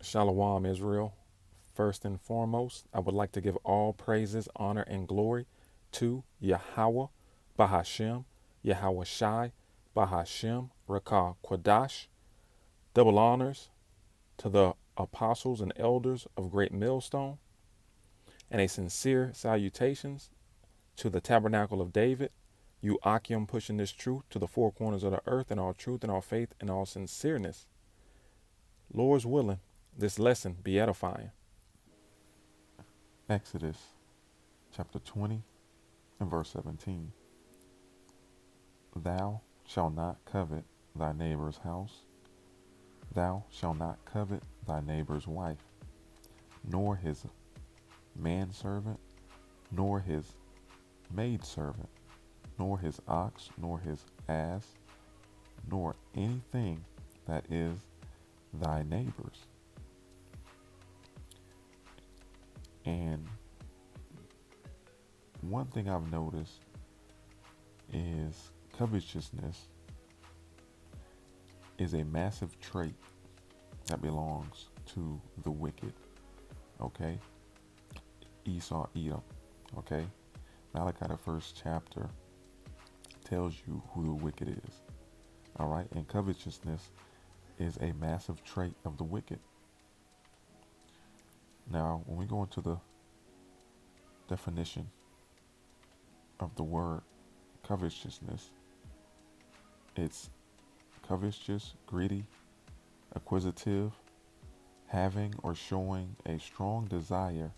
Shalom, Israel. First and foremost, I would like to give all praises, honor, and glory to Yahweh, Bahashem, Yahweh Shai, Bahashem, Rakah Kwadash. Double honors to the apostles and elders of Great Millstone, and a sincere salutations to the Tabernacle of David, you Akim pushing this truth to the four corners of the earth in all truth and all faith and all sincereness. Lord's willing, this lesson be edifying. Exodus chapter 20 and verse 17. Thou shalt not covet thy neighbor's house. Thou shalt not covet thy neighbor's wife, nor his manservant, nor his maidservant, nor his ox, nor his ass, nor anything that is thy neighbor's. And one thing I've noticed is covetousness is a massive trait that belongs to the wicked. Okay? Esau, Edom. Okay? Malachi, the first chapter, tells you who the wicked is. All right? And covetousness is a massive trait of the wicked. Now, when we go into the definition of the word covetousness, it's covetous, greedy, acquisitive, having or showing a strong desire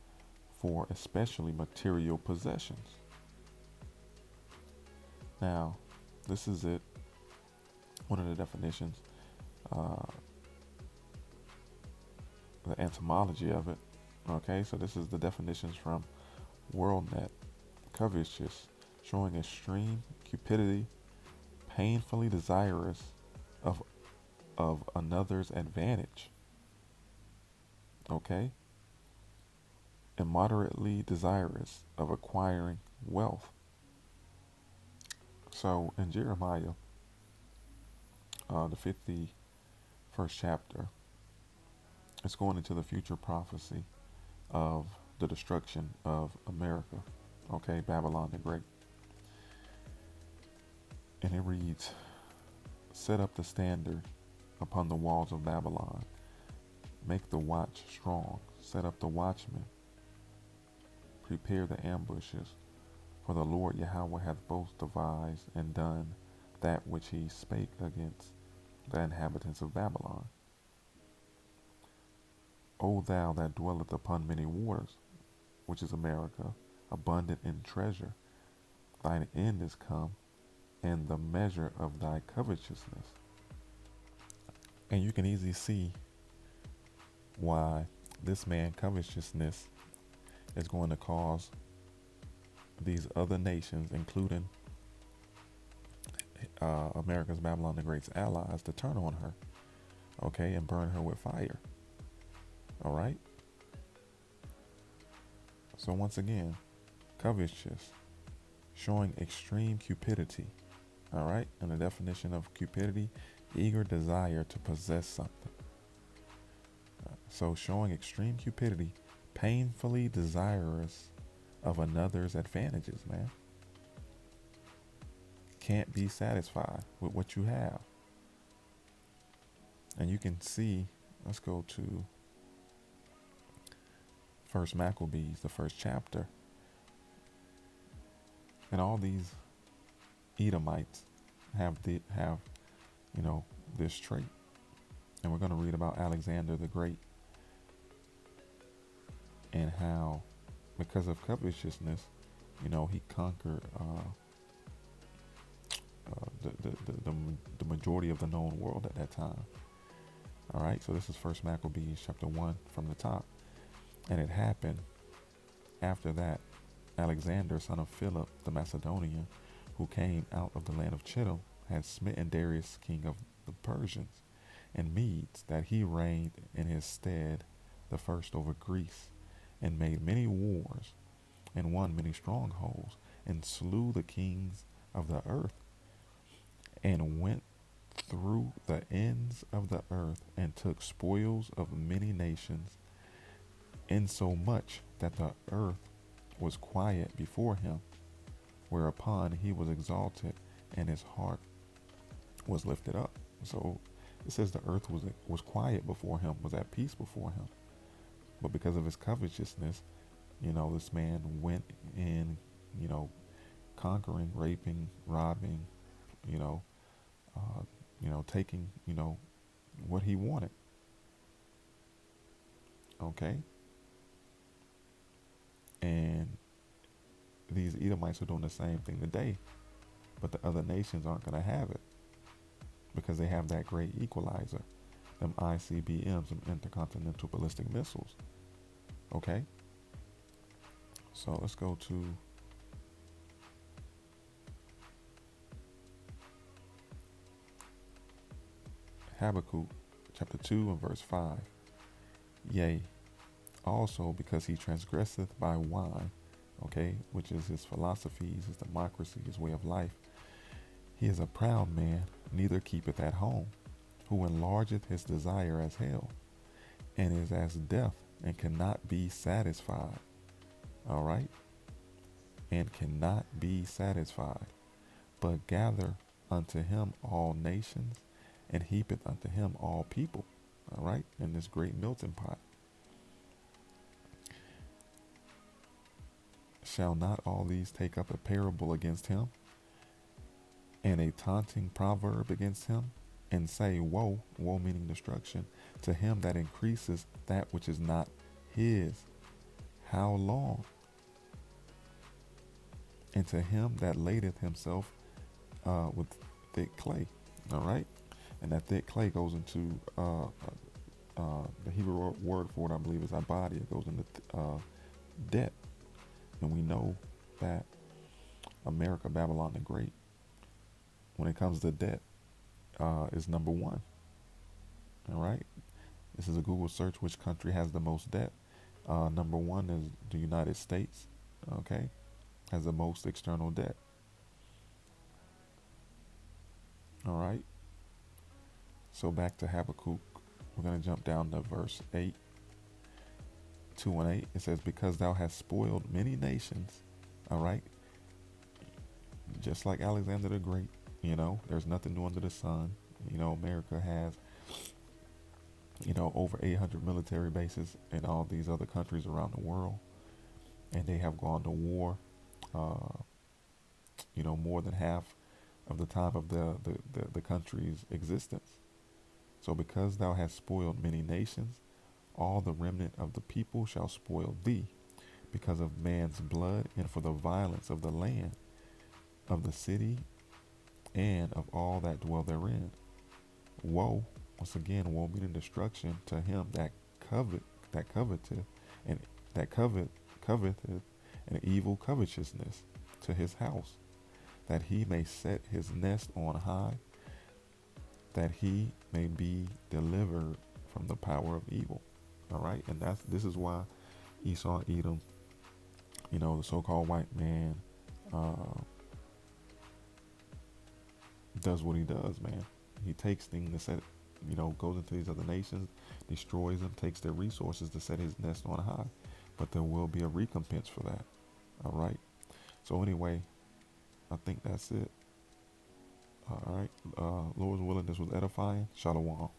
for especially material possessions. Now, this is it. One of the definitions, the etymology of it. Okay, so this is the definitions from WorldNet. Covetous, showing extreme cupidity, painfully desirous of another's advantage. Okay, immoderately desirous of acquiring wealth. So in Jeremiah, the 51st chapter, it's going into the future prophecy of the destruction of America. Okay, Babylon the Great. And it reads, set up the standard upon the walls of Babylon. Make the watch strong. Set up the watchmen. Prepare the ambushes. For the Lord Yahweh hath both devised and done that which he spake against the inhabitants of Babylon. O thou that dwelleth upon many waters, which is America, abundant in treasure, thine end is come, and the measure of thy covetousness. And you can easily see why this man covetousness is going to cause these other nations, including America's Babylon the Great's allies, to turn on her, okay, and burn her with fire. All right. So once again, covetous, showing extreme cupidity. All right. And the definition of cupidity, eager desire to possess something. So showing extreme cupidity, painfully desirous of another's advantages, man. Can't be satisfied with what you have. And you can see, let's go to First Maccabees, the first chapter. And all these Edomites have this trait. And we're going to read about Alexander the Great and how, because of covetousness, he conquered the majority of the known world at that time. All right, so this is First Maccabees chapter 1 from the top. And it happened after that, Alexander, son of Philip the Macedonian, who came out of the land of Chittim, had smitten Darius, king of the Persians and Medes, that he reigned in his stead the first over Greece, and made many wars, and won many strongholds, and slew the kings of the earth, and went through the ends of the earth and took spoils of many nations, insomuch that the earth was quiet before him, whereupon he was exalted and his heart was lifted up. So it says the earth was quiet before him, was at peace before him. But because of his covetousness, this man went in, conquering, raping, robbing, you know, taking, what he wanted. Okay. And these Edomites are doing the same thing today, but the other nations aren't going to have it because they have that great equalizer, them ICBMs, them intercontinental ballistic missiles. Okay. So let's go to Habakkuk chapter 2 and verse 5. Yea, also because he transgresseth by wine, okay, which is his philosophies, his democracy, his way of life. He is a proud man, neither keepeth at home, who enlargeth his desire as hell, and is as death, and cannot be satisfied. All right? And cannot be satisfied, but gather unto him all nations, and heapeth unto him all people. All right? In this great melting pot. Shall not all these take up a parable against him, and a taunting proverb against him, and say, woe, woe meaning destruction, to him that increases that which is not his? How long? And to him that ladeth himself with thick clay. All right? And that thick clay goes into the Hebrew word for it, I believe, is abadi. It goes into debt. And we know that America, Babylon the Great, when it comes to debt, is number one. All right? This is a Google search, which country has the most debt. Number one is the United States, okay? Has the most external debt. All right? So back to Habakkuk. We're going to jump down to verse 8. 2 and 8. It says, because thou hast spoiled many nations. All right? Just like Alexander the Great. There's nothing new under the sun. America has, over 800 military bases in all these other countries around the world. And they have gone to war, more than half of the time of the country's existence. So because thou hast spoiled many nations, all the remnant of the people shall spoil thee, because of man's blood, and for the violence of the land, of the city, and of all that dwell therein. Woe, once again, woe meaning destruction, to him that coveteth, and that coveteth an evil covetousness, to his house, that he may set his nest on high, that he may be delivered from the power of evil. All right, and this is why Esau, Edom, the so-called white man, does what he does, man. He takes things to set, goes into these other nations, destroys them, takes their resources to set his nest on high. But there will be a recompense for that. All right. So anyway, I think that's it. All right. Lord's willing, this was edifying. Shalom.